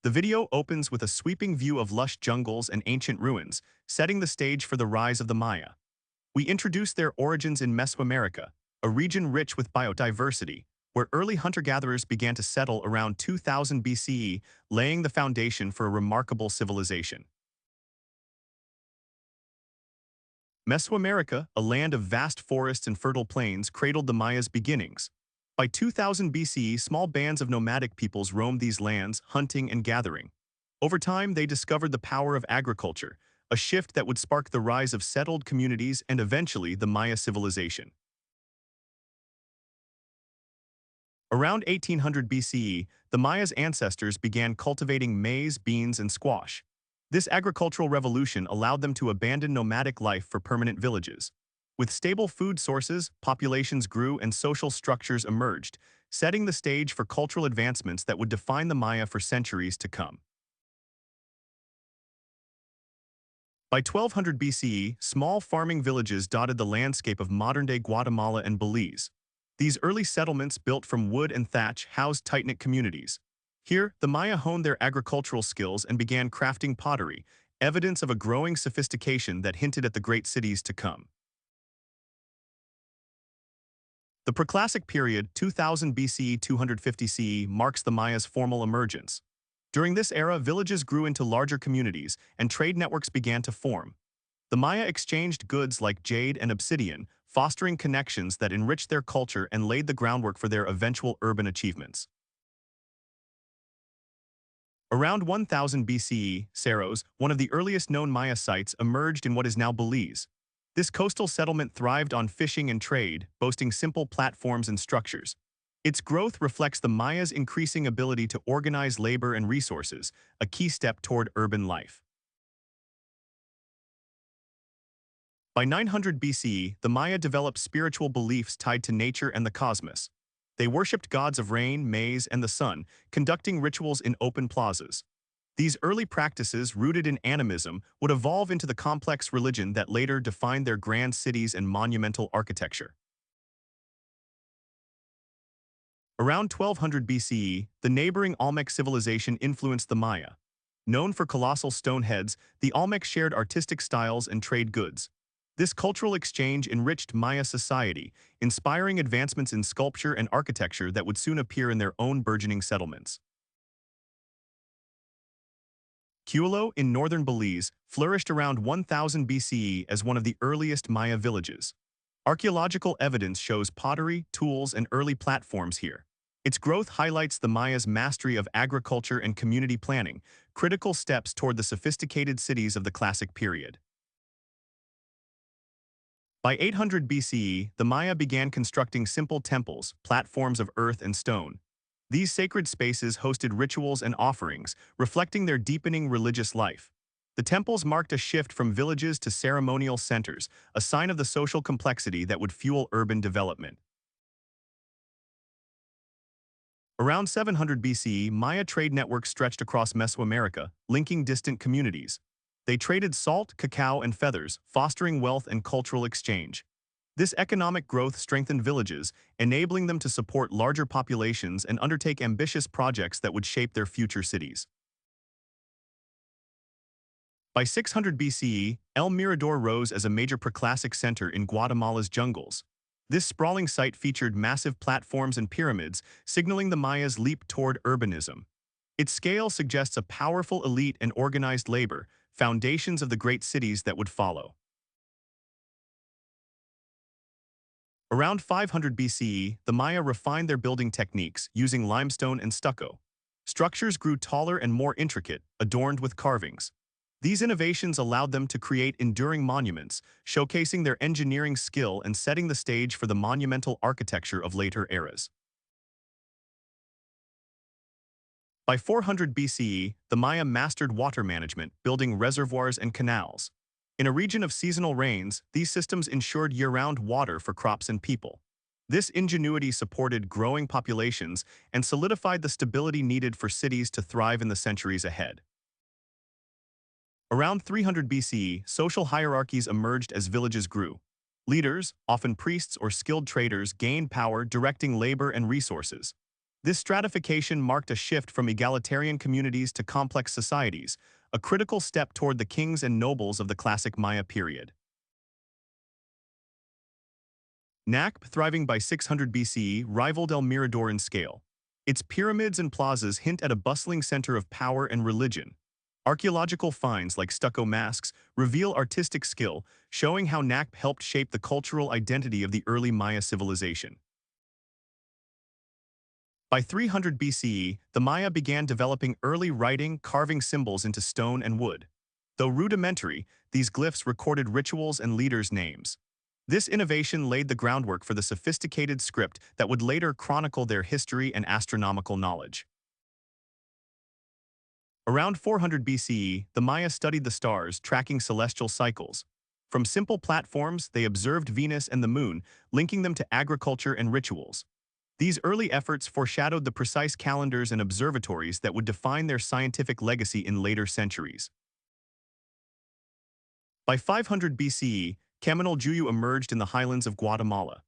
The video opens with a sweeping view of lush jungles and ancient ruins, setting the stage for the rise of the Maya. We introduce their origins in Mesoamerica, a region rich with biodiversity, where early hunter-gatherers began to settle around 2000 BCE, laying the foundation for a remarkable civilization. Mesoamerica, a land of vast forests and fertile plains, cradled the Maya's beginnings. By 2000 BCE, small bands of nomadic peoples roamed these lands, hunting and gathering. Over time, they discovered the power of agriculture, a shift that would spark the rise of settled communities and eventually the Maya civilization. Around 1800 BCE, the Maya's ancestors began cultivating maize, beans, and squash. This agricultural revolution allowed them to abandon nomadic life for permanent villages. With stable food sources, populations grew and social structures emerged, setting the stage for cultural advancements that would define the Maya for centuries to come. By 1200 BCE, small farming villages dotted the landscape of modern-day Guatemala and Belize. These early settlements, built from wood and thatch, housed tight-knit communities. Here, the Maya honed their agricultural skills and began crafting pottery, evidence of a growing sophistication that hinted at the great cities to come. The Preclassic period, 2000 BCE 250 CE, marks the Maya's formal emergence. During this era, villages grew into larger communities, and trade networks began to form. The Maya exchanged goods like jade and obsidian, fostering connections that enriched their culture and laid the groundwork for their eventual urban achievements. Around 1000 BCE, Cerros, one of the earliest known Maya sites, emerged in what is now Belize. This coastal settlement thrived on fishing and trade, boasting simple platforms and structures. Its growth reflects the Maya's increasing ability to organize labor and resources, a key step toward urban life. By 900 BCE, the Maya developed spiritual beliefs tied to nature and the cosmos. They worshipped gods of rain, maize, and the sun, conducting rituals in open plazas. These early practices, rooted in animism, would evolve into the complex religion that later defined their grand cities and monumental architecture. Around 1200 BCE, the neighboring Olmec civilization influenced the Maya. Known for colossal stone heads, the Olmecs shared artistic styles and trade goods. This cultural exchange enriched Maya society, inspiring advancements in sculpture and architecture that would soon appear in their own burgeoning settlements. Cuelo, in northern Belize, flourished around 1000 BCE as one of the earliest Maya villages. Archaeological evidence shows pottery, tools, and early platforms here. Its growth highlights the Maya's mastery of agriculture and community planning, critical steps toward the sophisticated cities of the Classic period. By 800 BCE, the Maya began constructing simple temples, platforms of earth and stone. These sacred spaces hosted rituals and offerings, reflecting their deepening religious life. The temples marked a shift from villages to ceremonial centers, a sign of the social complexity that would fuel urban development. Around 700 BCE, Maya trade networks stretched across Mesoamerica, linking distant communities. They traded salt, cacao, and feathers, fostering wealth and cultural exchange. This economic growth strengthened villages, enabling them to support larger populations and undertake ambitious projects that would shape their future cities. By 600 BCE, El Mirador rose as a major preclassic center in Guatemala's jungles. This sprawling site featured massive platforms and pyramids, signaling the Maya's leap toward urbanism. Its scale suggests a powerful elite and organized labor, foundations of the great cities that would follow. Around 500 BCE, the Maya refined their building techniques using limestone and stucco. Structures grew taller and more intricate, adorned with carvings. These innovations allowed them to create enduring monuments, showcasing their engineering skill and setting the stage for the monumental architecture of later eras. By 400 BCE, the Maya mastered water management, building reservoirs and canals. In a region of seasonal rains, these systems ensured year-round water for crops and people. This ingenuity supported growing populations and solidified the stability needed for cities to thrive in the centuries ahead. Around 300 BCE, social hierarchies emerged as villages grew. Leaders, often priests or skilled traders, gained power directing labor and resources. This stratification marked a shift from egalitarian communities to complex societies, a critical step toward the kings and nobles of the classic Maya period. Nakb, thriving by 600 BCE, rivaled El Mirador in scale. Its pyramids and plazas hint at a bustling center of power and religion. Archaeological finds like stucco masks reveal artistic skill, showing how Nakb helped shape the cultural identity of the early Maya civilization. By 300 BCE, the Maya began developing early writing, carving symbols into stone and wood. Though rudimentary, these glyphs recorded rituals and leaders' names. This innovation laid the groundwork for the sophisticated script that would later chronicle their history and astronomical knowledge. Around 400 BCE, the Maya studied the stars, tracking celestial cycles. From simple platforms, they observed Venus and the moon, linking them to agriculture and rituals. These early efforts foreshadowed the precise calendars and observatories that would define their scientific legacy in later centuries. By 500 BCE, Juyu emerged in the highlands of Guatemala.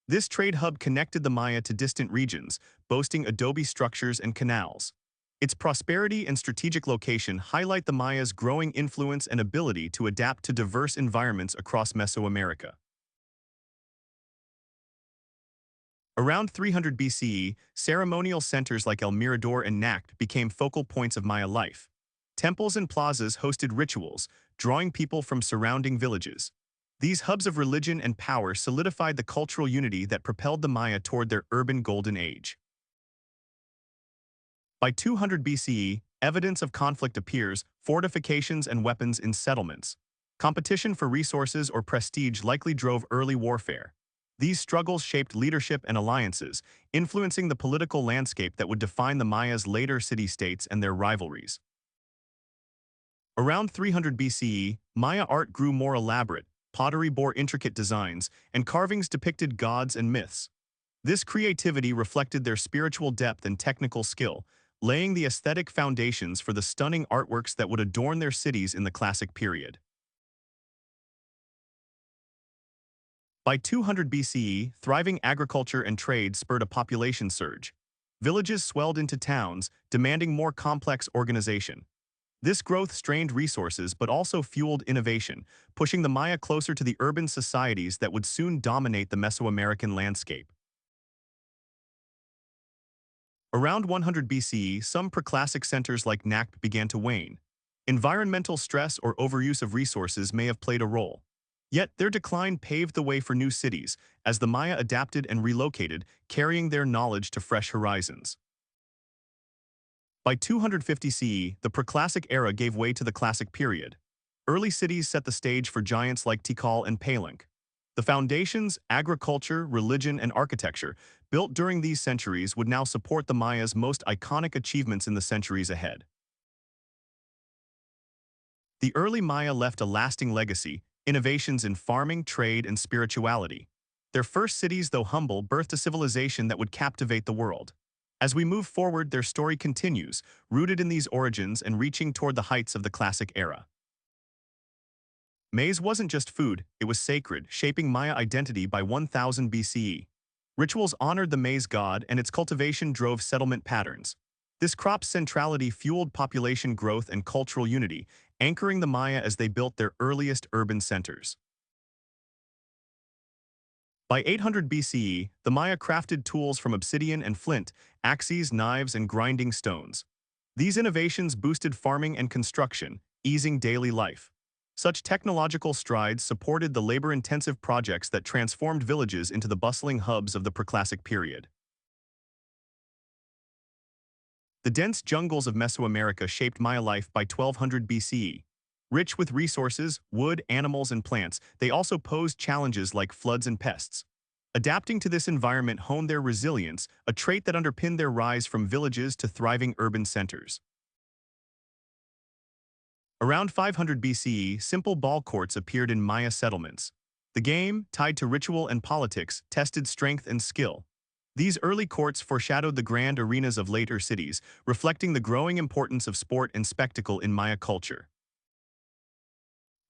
This trade hub connected the Maya to distant regions, boasting adobe structures and canals. Its prosperity and strategic location highlight the Maya's growing influence and ability to adapt to diverse environments across Mesoamerica. Around 300 BCE, ceremonial centers like El Mirador and Nakb became focal points of Maya life. Temples and plazas hosted rituals, drawing people from surrounding villages. These hubs of religion and power solidified the cultural unity that propelled the Maya toward their urban golden age. By 200 BCE, evidence of conflict appears, fortifications and weapons in settlements. Competition for resources or prestige likely drove early warfare. These struggles shaped leadership and alliances, influencing the political landscape that would define the Maya's later city-states and their rivalries. Around 300 BCE, Maya art grew more elaborate. Pottery bore intricate designs, and carvings depicted gods and myths. This creativity reflected their spiritual depth and technical skill, laying the aesthetic foundations for the stunning artworks that would adorn their cities in the classic period. By 200 BCE, thriving agriculture and trade spurred a population surge. Villages swelled into towns, demanding more complex organization. This growth strained resources but also fueled innovation, pushing the Maya closer to the urban societies that would soon dominate the Mesoamerican landscape. Around 100 BCE, some preclassic centers like Nakb began to wane. Environmental stress or overuse of resources may have played a role. Yet their decline paved the way for new cities, as the Maya adapted and relocated, carrying their knowledge to fresh horizons. By 250 CE, the preclassic era gave way to the classic period. Early cities set the stage for giants like Tikal and Palenque. The foundations, agriculture, religion, and architecture, built during these centuries would now support the Maya's most iconic achievements in the centuries ahead. The early Maya left a lasting legacy, innovations in farming, trade, and spirituality. Their first cities, though humble, birthed a civilization that would captivate the world. As we move forward, their story continues, rooted in these origins and reaching toward the heights of the classic era. Maize wasn't just food, it was sacred, shaping Maya identity by 1000 BCE. Rituals honored the maize god, and its cultivation drove settlement patterns. This crop's centrality fueled population growth and cultural unity, anchoring the Maya as they built their earliest urban centers. By 800 BCE, the Maya crafted tools from obsidian and flint, axes, knives, and grinding stones. These innovations boosted farming and construction, easing daily life. Such technological strides supported the labor-intensive projects that transformed villages into the bustling hubs of the preclassic period. The dense jungles of Mesoamerica shaped Maya life by 1200 BCE. Rich with resources, wood, animals, and plants, they also posed challenges like floods and pests. Adapting to this environment honed their resilience, a trait that underpinned their rise from villages to thriving urban centers. Around 500 BCE, simple ball courts appeared in Maya settlements. The game, tied to ritual and politics, tested strength and skill. These early courts foreshadowed the grand arenas of later cities, reflecting the growing importance of sport and spectacle in Maya culture.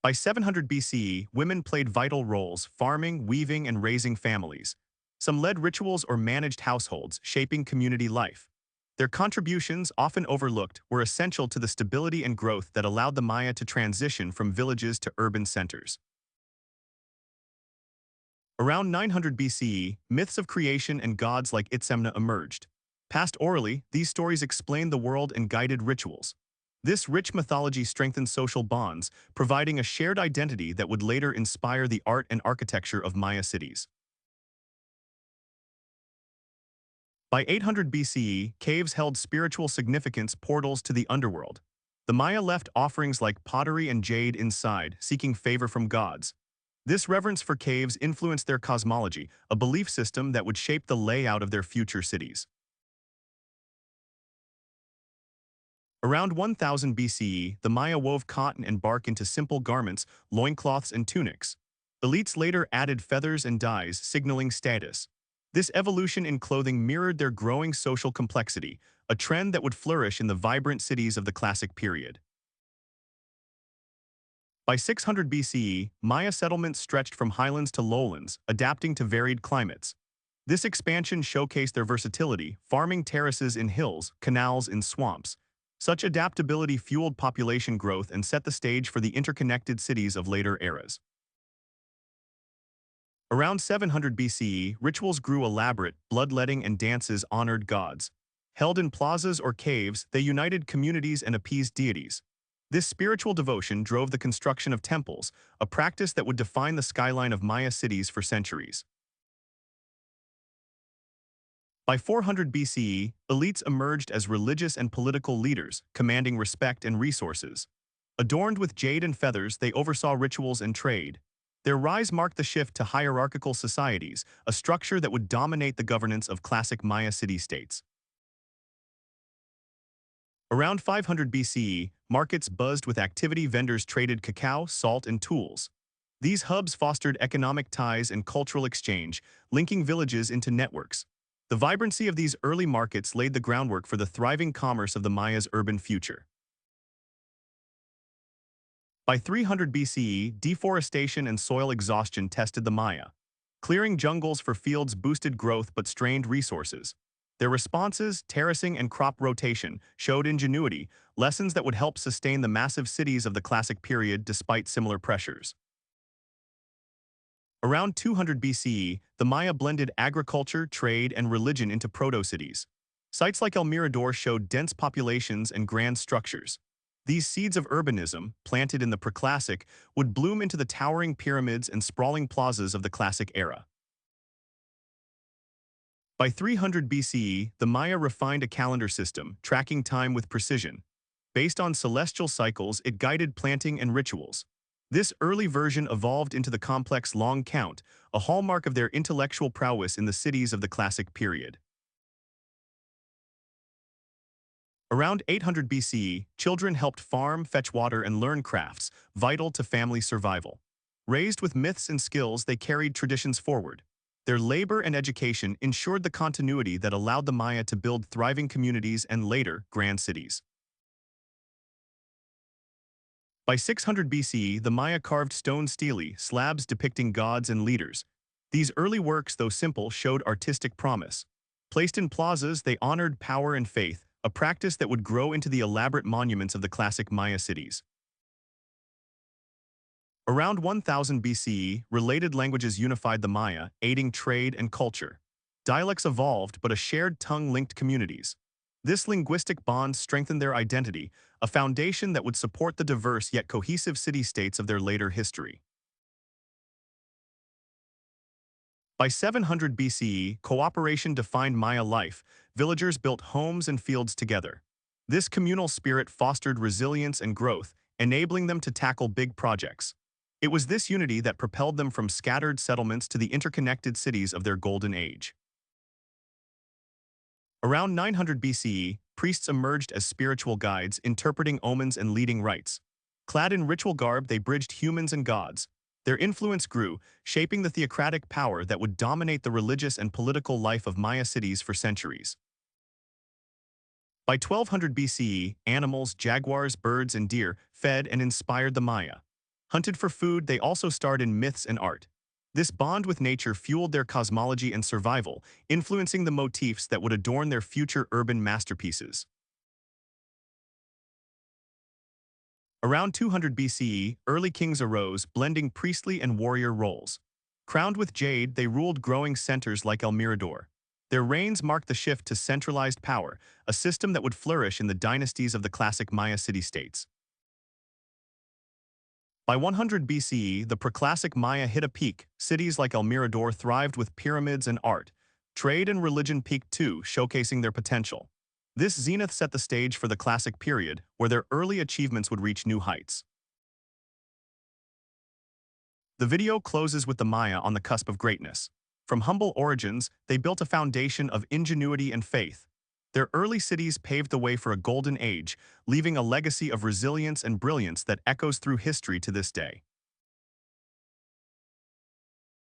By 700 BCE, women played vital roles, farming, weaving, and raising families. Some led rituals or managed households, shaping community life. Their contributions, often overlooked, were essential to the stability and growth that allowed the Maya to transition from villages to urban centers. Around 900 BCE, myths of creation and gods like Itzamna emerged. Passed orally, these stories explained the world and guided rituals. This rich mythology strengthened social bonds, providing a shared identity that would later inspire the art and architecture of Maya cities. By 800 BCE, caves held spiritual significance, portals to the underworld. The Maya left offerings like pottery and jade inside, seeking favor from gods. This reverence for caves influenced their cosmology, a belief system that would shape the layout of their future cities. Around 1000 BCE, the Maya wove cotton and bark into simple garments, loincloths and tunics. Elites later added feathers and dyes, signaling status. This evolution in clothing mirrored their growing social complexity, a trend that would flourish in the vibrant cities of the classic period. By 600 BCE, Maya settlements stretched from highlands to lowlands, adapting to varied climates. This expansion showcased their versatility, farming terraces in hills, canals in swamps. Such adaptability fueled population growth and set the stage for the interconnected cities of later eras. Around 700 BCE, rituals grew elaborate, bloodletting and dances honored gods. Held in plazas or caves, they united communities and appeased deities. This spiritual devotion drove the construction of temples, a practice that would define the skyline of Maya cities for centuries. By 400 BCE, elites emerged as religious and political leaders, commanding respect and resources. Adorned with jade and feathers, they oversaw rituals and trade. Their rise marked the shift to hierarchical societies, a structure that would dominate the governance of classic Maya city-states. Around 500 BCE, markets buzzed with activity. Vendors traded cacao, salt, and tools. These hubs fostered economic ties and cultural exchange, linking villages into networks. The vibrancy of these early markets laid the groundwork for the thriving commerce of the Maya's urban future. By 300 BCE, deforestation and soil exhaustion tested the Maya. Clearing jungles for fields boosted growth but strained resources. Their responses, terracing and crop rotation, showed ingenuity, lessons that would help sustain the massive cities of the classic period despite similar pressures. Around 200 BCE, the Maya blended agriculture, trade, and religion into proto-cities. Sites like El Mirador showed dense populations and grand structures. These seeds of urbanism, planted in the preclassic, would bloom into the towering pyramids and sprawling plazas of the classic era. By 300 BCE, the Maya refined a calendar system, tracking time with precision. Based on celestial cycles, it guided planting and rituals. This early version evolved into the complex long count, a hallmark of their intellectual prowess in the cities of the classic period. Around 800 BCE, children helped farm, fetch water, and learn crafts, vital to family survival. Raised with myths and skills, they carried traditions forward. Their labor and education ensured the continuity that allowed the Maya to build thriving communities and later, grand cities. By 600 BCE, the Maya carved stone stelae, slabs depicting gods and leaders. These early works, though simple, showed artistic promise. Placed in plazas, they honored power and faith, a practice that would grow into the elaborate monuments of the classic Maya cities. Around 1000 BCE, related languages unified the Maya, aiding trade and culture. Dialects evolved, but a shared tongue linked communities. This linguistic bond strengthened their identity, a foundation that would support the diverse yet cohesive city-states of their later history. By 700 BCE, cooperation defined Maya life. Villagers built homes and fields together. This communal spirit fostered resilience and growth, enabling them to tackle big projects. It was this unity that propelled them from scattered settlements to the interconnected cities of their golden age. Around 900 BCE, priests emerged as spiritual guides, interpreting omens and leading rites. Clad in ritual garb, they bridged humans and gods. Their influence grew, shaping the theocratic power that would dominate the religious and political life of Maya cities for centuries. By 1200 BCE, animals, jaguars, birds, and deer fed and inspired the Maya. Hunted for food, they also starred in myths and art. This bond with nature fueled their cosmology and survival, influencing the motifs that would adorn their future urban masterpieces. Around 200 BCE, early kings arose, blending priestly and warrior roles. Crowned with jade, they ruled growing centers like El Mirador. Their reigns marked the shift to centralized power, a system that would flourish in the dynasties of the classic Maya city-states. By 100 BCE, the preclassic Maya hit a peak. Cities like El Mirador thrived with pyramids and art. Trade and religion peaked too, showcasing their potential. This zenith set the stage for the classic period, where their early achievements would reach new heights. The video closes with the Maya on the cusp of greatness. From humble origins, they built a foundation of ingenuity and faith. Their early cities paved the way for a golden age, leaving a legacy of resilience and brilliance that echoes through history to this day.